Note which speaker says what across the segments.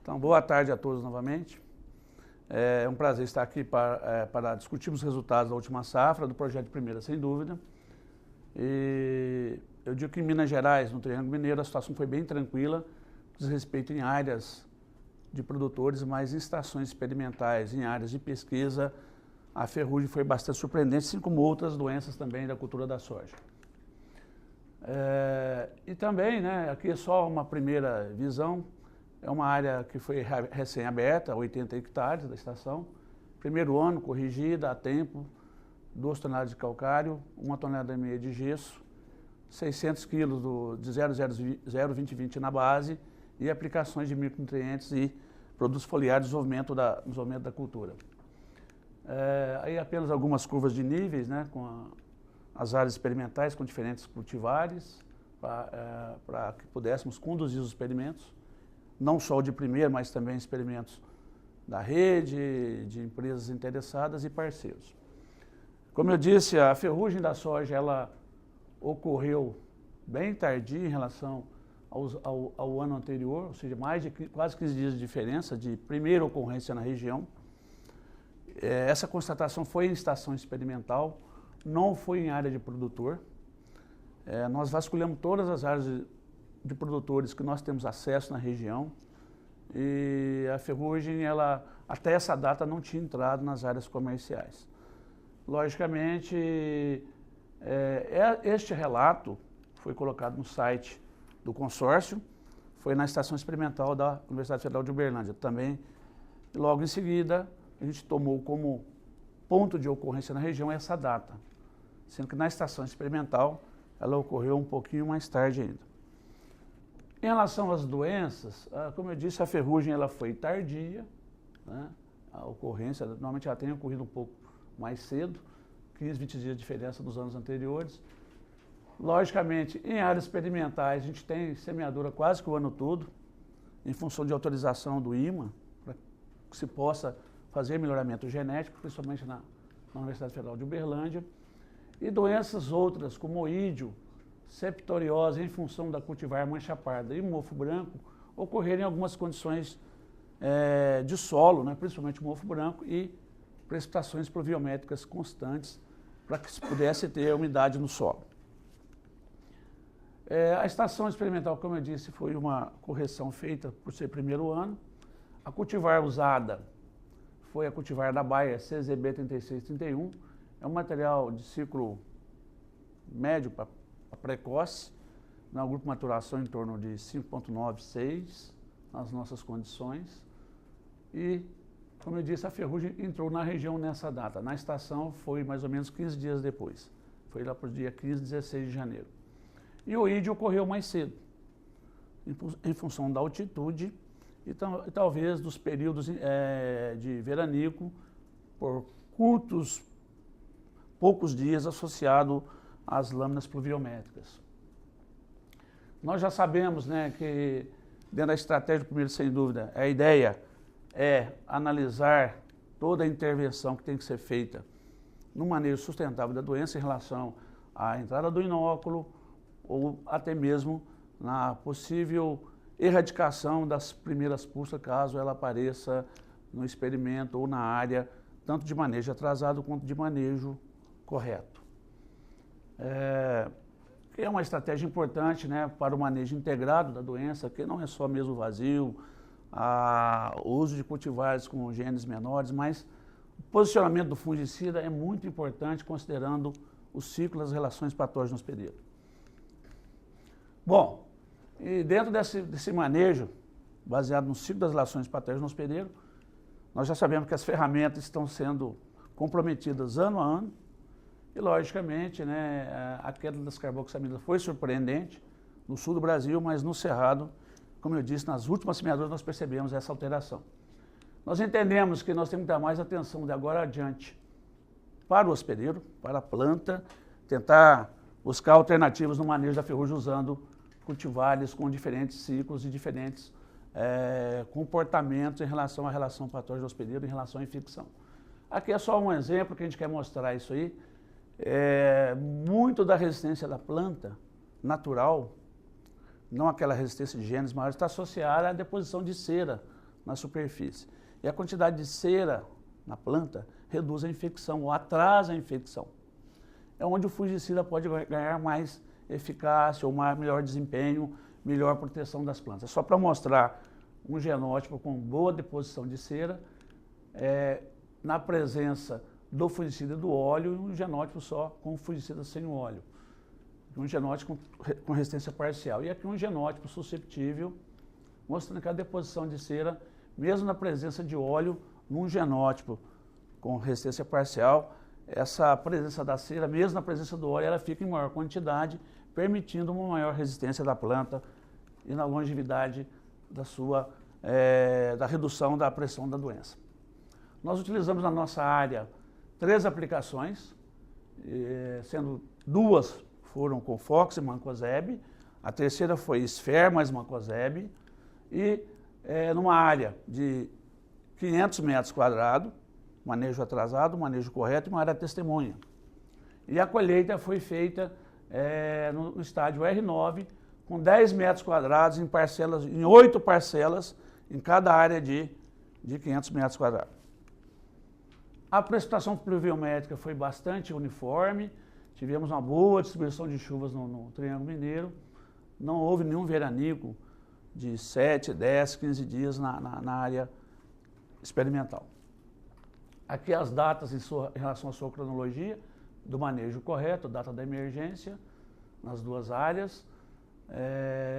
Speaker 1: Então, boa tarde a todos novamente. É um prazer estar aqui para discutirmos os resultados da última safra, do projeto de primeira, sem dúvida. E eu digo que em Minas Gerais, no Triângulo Mineiro, a situação foi bem tranquila, diz respeito em áreas de produtores, mas em estações experimentais, em áreas de pesquisa, a ferrugem foi bastante surpreendente, assim como outras doenças também da cultura da soja. E também, aqui é só uma primeira visão, é uma área que foi recém-aberta, 80 hectares da estação. Primeiro ano, corrigida a tempo, 2 toneladas de calcário, 1,5 tonelada de gesso, 600 quilos de 0,20 na base e aplicações de micronutrientes e produtos foliares, desenvolvimento da cultura. Aí apenas algumas curvas de níveis, com as áreas experimentais com diferentes cultivares, para que pudéssemos conduzir os experimentos, não só o de primeira, mas também experimentos da rede, de empresas interessadas e parceiros. Como eu disse, a ferrugem da soja ela ocorreu bem tardia em relação ao ano anterior, ou seja, quase 15 dias de diferença de primeira ocorrência na região. Essa constatação foi em estação experimental, não foi em área de produtor. Nós vasculhamos todas as áreas de produtores que nós temos acesso na região e a ferrugem, ela até essa data não tinha entrado nas áreas comerciais. Logicamente, este relato foi colocado no site do consórcio, foi na estação experimental da Universidade Federal de Uberlândia também. E logo em seguida, a gente tomou como ponto de ocorrência na região essa data, sendo que na estação experimental ela ocorreu um pouquinho mais tarde ainda. Em relação às doenças, como eu disse, a ferrugem ela foi tardia, a ocorrência, normalmente ela tem ocorrido um pouco mais cedo, 15, 20 dias de diferença dos anos anteriores. Logicamente, em áreas experimentais, a gente tem semeadura quase que o ano todo, em função de autorização do IMA, para que se possa fazer melhoramento genético, principalmente na Universidade Federal de Uberlândia. E doenças outras, como oídio, septoriose, em função da cultivar mancha parda e mofo branco, ocorrerem em algumas condições de solo, principalmente mofo branco, e precipitações pluviométricas constantes para que se pudesse ter umidade no solo. A estação experimental, como eu disse, foi uma correção feita por ser primeiro ano. A cultivar usada foi a cultivar da Bayer CZB 3631, é um material de ciclo médio para precoce, no grupo de maturação em torno de 5,9, 6, nas nossas condições. E, como eu disse, a ferrugem entrou na região nessa data. Na estação foi mais ou menos 15 dias depois. Foi lá para o dia 15, 16 de janeiro. E o oídio ocorreu mais cedo, em função da altitude e talvez dos períodos de veranico, por poucos dias associado às lâminas pluviométricas. Nós já sabemos que dentro da estratégia do primeiro, sem dúvida, a ideia é analisar toda a intervenção que tem que ser feita no manejo sustentável da doença em relação à entrada do inóculo ou até mesmo na possível erradicação das primeiras pulsas, caso ela apareça no experimento ou na área, tanto de manejo atrasado quanto de manejo correto. É uma estratégia importante para o manejo integrado da doença, que não é só mesmo vazio, o uso de cultivares com genes menores, mas o posicionamento do fungicida é muito importante considerando o ciclo das relações patógeno-hospedeiro. Bom, e dentro desse manejo, baseado no ciclo das relações patógeno-hospedeiro, nós já sabemos que as ferramentas estão sendo comprometidas ano a ano, e logicamente a queda das carboxaminas foi surpreendente no sul do Brasil, mas no Cerrado, como eu disse, nas últimas semeaduras nós percebemos essa alteração. Nós entendemos que nós temos que dar mais atenção de agora adiante para o hospedeiro, para a planta, tentar buscar alternativas no manejo da ferrugem usando cultivares com diferentes ciclos e diferentes comportamentos em relação à relação patógeno-hospedeiro, em relação à infecção. Aqui é só um exemplo que a gente quer mostrar isso aí. Muito da resistência da planta natural, não aquela resistência de genes maiores, está associada à deposição de cera na superfície. E a quantidade de cera na planta reduz a infecção ou atrasa a infecção. É onde o fungicida pode ganhar mais eficácia ou melhor desempenho, melhor proteção das plantas. Só para mostrar um genótipo com boa deposição de cera, na presença do fungicida do óleo e um genótipo só com fungicida sem o óleo. Um genótipo com resistência parcial. E aqui um genótipo susceptível, mostrando que a deposição de cera, mesmo na presença de óleo, num genótipo com resistência parcial, essa presença da cera, mesmo na presença do óleo, ela fica em maior quantidade, permitindo uma maior resistência da planta e na longevidade da redução da pressão da doença. Nós utilizamos na nossa área 3 aplicações, sendo 2 foram com Fox e Mancozeb, a terceira foi Sfer mais Mancozeb, e numa área de 500 metros quadrados, manejo atrasado, manejo correto e uma área testemunha. E a colheita foi feita no estádio R9, com 10 metros quadrados em 8 parcelas, em cada área de 500 metros quadrados. A precipitação pluviométrica foi bastante uniforme, tivemos uma boa distribuição de chuvas no Triângulo Mineiro, não houve nenhum veranico de 7, 10, 15 dias na área experimental. Aqui as datas em relação à sua cronologia, do manejo correto, data da emergência, nas 2 áreas,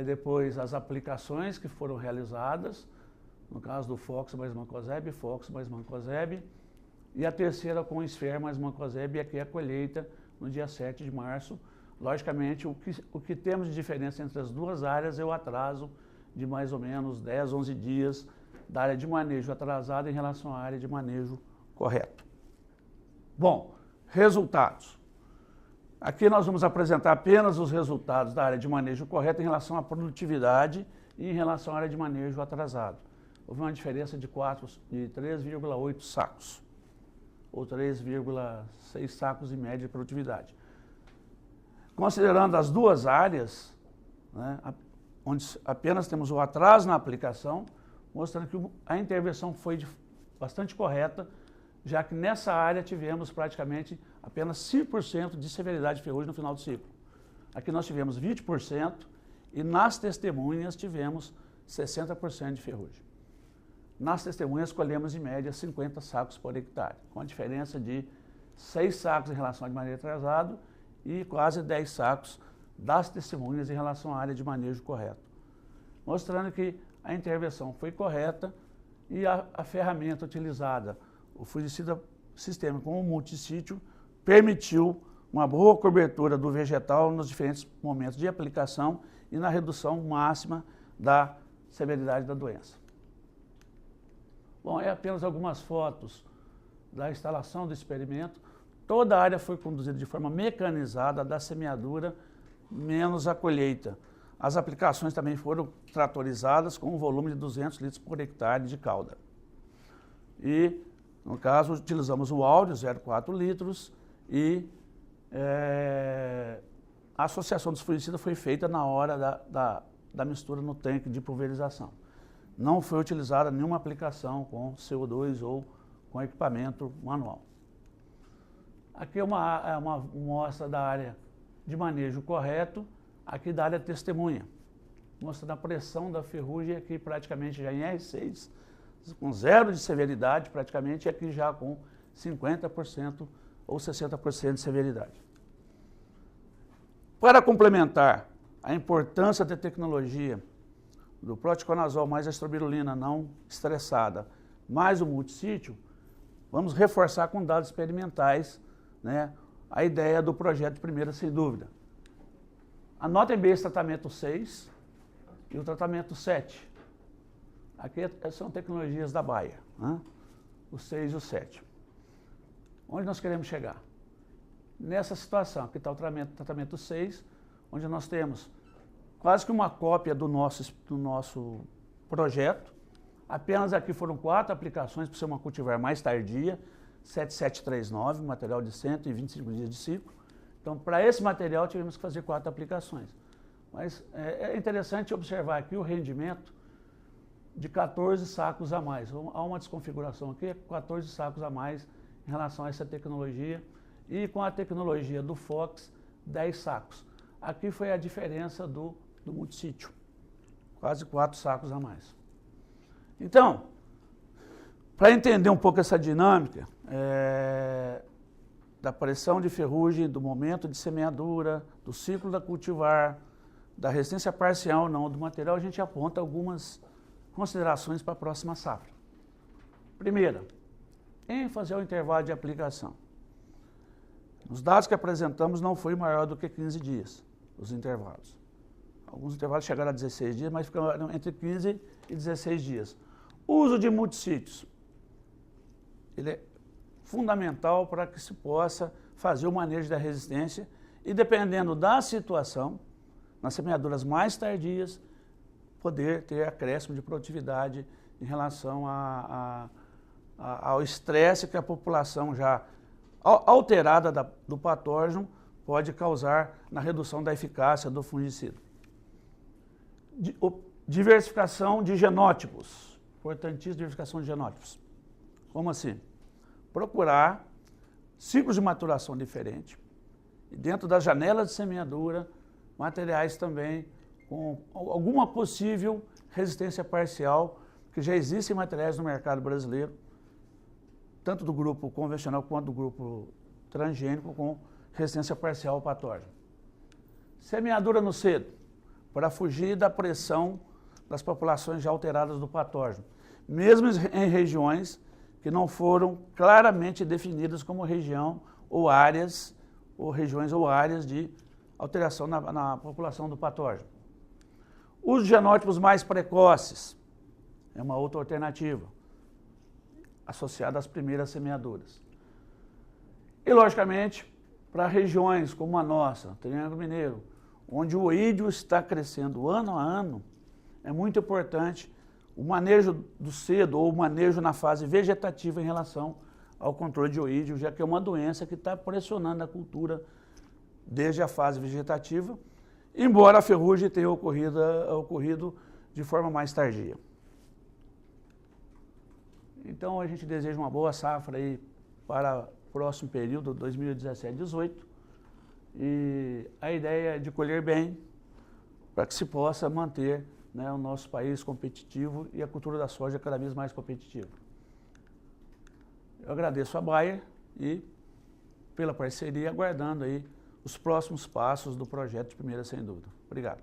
Speaker 1: depois as aplicações que foram realizadas, no caso do Fox mais Mancozeb, Fox mais Mancozeb, e a terceira com Sfer mais Mancozeb, e aqui a colheita no dia 7 de março. Logicamente, o que temos de diferença entre as 2 áreas é o atraso de mais ou menos 10, 11 dias da área de manejo atrasada em relação à área de manejo correto. Bom, resultados. Aqui nós vamos apresentar apenas os resultados da área de manejo correto em relação à produtividade e em relação à área de manejo atrasado. Houve uma diferença de 3,8 sacos, ou 3,6 sacos em média de produtividade. Considerando as 2 áreas, né, onde apenas temos o atraso na aplicação, mostrando que a intervenção foi bastante correta, já que nessa área tivemos praticamente apenas 5% de severidade de ferrugem no final do ciclo. Aqui nós tivemos 20% e nas testemunhas tivemos 60% de ferrugem. Nas testemunhas colhemos em média 50 sacos por hectare, com a diferença de 6 sacos em relação à de manejo atrasado e quase 10 sacos das testemunhas em relação à área de manejo correto. Mostrando que a intervenção foi correta e a ferramenta utilizada, o fungicida sistêmico com o multissítio, permitiu uma boa cobertura do vegetal nos diferentes momentos de aplicação e na redução máxima da severidade da doença. Bom, apenas algumas fotos da instalação do experimento. Toda a área foi conduzida de forma mecanizada, da semeadura menos a colheita. As aplicações também foram tratorizadas com um volume de 200 litros por hectare de calda. E, no caso, utilizamos o áudio, 0,4 litros, e a associação dos fungicidas foi feita na hora da mistura no tanque de pulverização. Não foi utilizada nenhuma aplicação com CO2 ou com equipamento manual. Aqui é uma mostra da área de manejo correto, aqui da área testemunha. Mostrando a pressão da ferrugem aqui praticamente já em R6, com 0 de severidade praticamente, e aqui já com 50% ou 60% de severidade. Para complementar a importância da tecnologia do proticonazol mais a estrobirulina não estressada, mais o multissítio, vamos reforçar com dados experimentais, né, a ideia do projeto de primeira, sem dúvida. Anotem bem esse tratamento 6 e o tratamento 7. Aqui são tecnologias da Bayer, né? O 6 e o 7. Onde nós queremos chegar? Nessa situação, aqui está o tratamento 6, onde nós temos quase que uma cópia do nosso projeto. Apenas aqui foram 4 aplicações, por ser uma cultivar mais tardia, 7739, material de 125 dias de ciclo. Então, para esse material, tivemos que fazer 4 aplicações. Mas é interessante observar aqui o rendimento de 14 sacos a mais. Há uma desconfiguração aqui, 14 sacos a mais em relação a essa tecnologia. E com a tecnologia do Fox, 10 sacos. Aqui foi a diferença do multissítio, quase 4 sacos a mais. Então, para entender um pouco essa dinâmica da pressão de ferrugem, do momento de semeadura, do ciclo da cultivar, da resistência parcial ou não do material, a gente aponta algumas considerações para a próxima safra. Primeira, ênfase ao intervalo de aplicação. Os dados que apresentamos não foi maior do que 15 dias, os intervalos. Alguns intervalos chegaram a 16 dias, mas ficaram entre 15 e 16 dias. O uso de multissítios, ele é fundamental para que se possa fazer o manejo da resistência e, dependendo da situação, nas semeaduras mais tardias, poder ter acréscimo de produtividade em relação ao estresse que a população já alterada do patógeno pode causar na redução da eficácia do fungicida. Diversificação de genótipos, importantíssima diversificação de genótipos. Como assim? Procurar ciclos de maturação diferentes e dentro das janelas de semeadura, materiais também com alguma possível resistência parcial, que já existem materiais no mercado brasileiro, tanto do grupo convencional quanto do grupo transgênico, com resistência parcial ao patógeno. Semeadura no cedo, para fugir da pressão das populações já alteradas do patógeno, mesmo em regiões que não foram claramente definidas como região ou áreas, ou regiões ou áreas de alteração na população do patógeno. Os genótipos mais precoces é uma outra alternativa, associada às primeiras semeaduras. E, logicamente, para regiões como a nossa, Triângulo Mineiro, onde o oídio está crescendo ano a ano, é muito importante o manejo do cedo ou o manejo na fase vegetativa em relação ao controle de oídio, já que é uma doença que está pressionando a cultura desde a fase vegetativa, embora a ferrugem tenha ocorrido de forma mais tardia. Então a gente deseja uma boa safra aí para o próximo período, 2017-18, e a ideia é de colher bem, para que se possa manter, né, o nosso país competitivo e a cultura da soja cada vez mais competitiva. Eu agradeço a Bayer e pela parceria, aguardando aí os próximos passos do projeto de Primeira Sem Dúvida. Obrigado.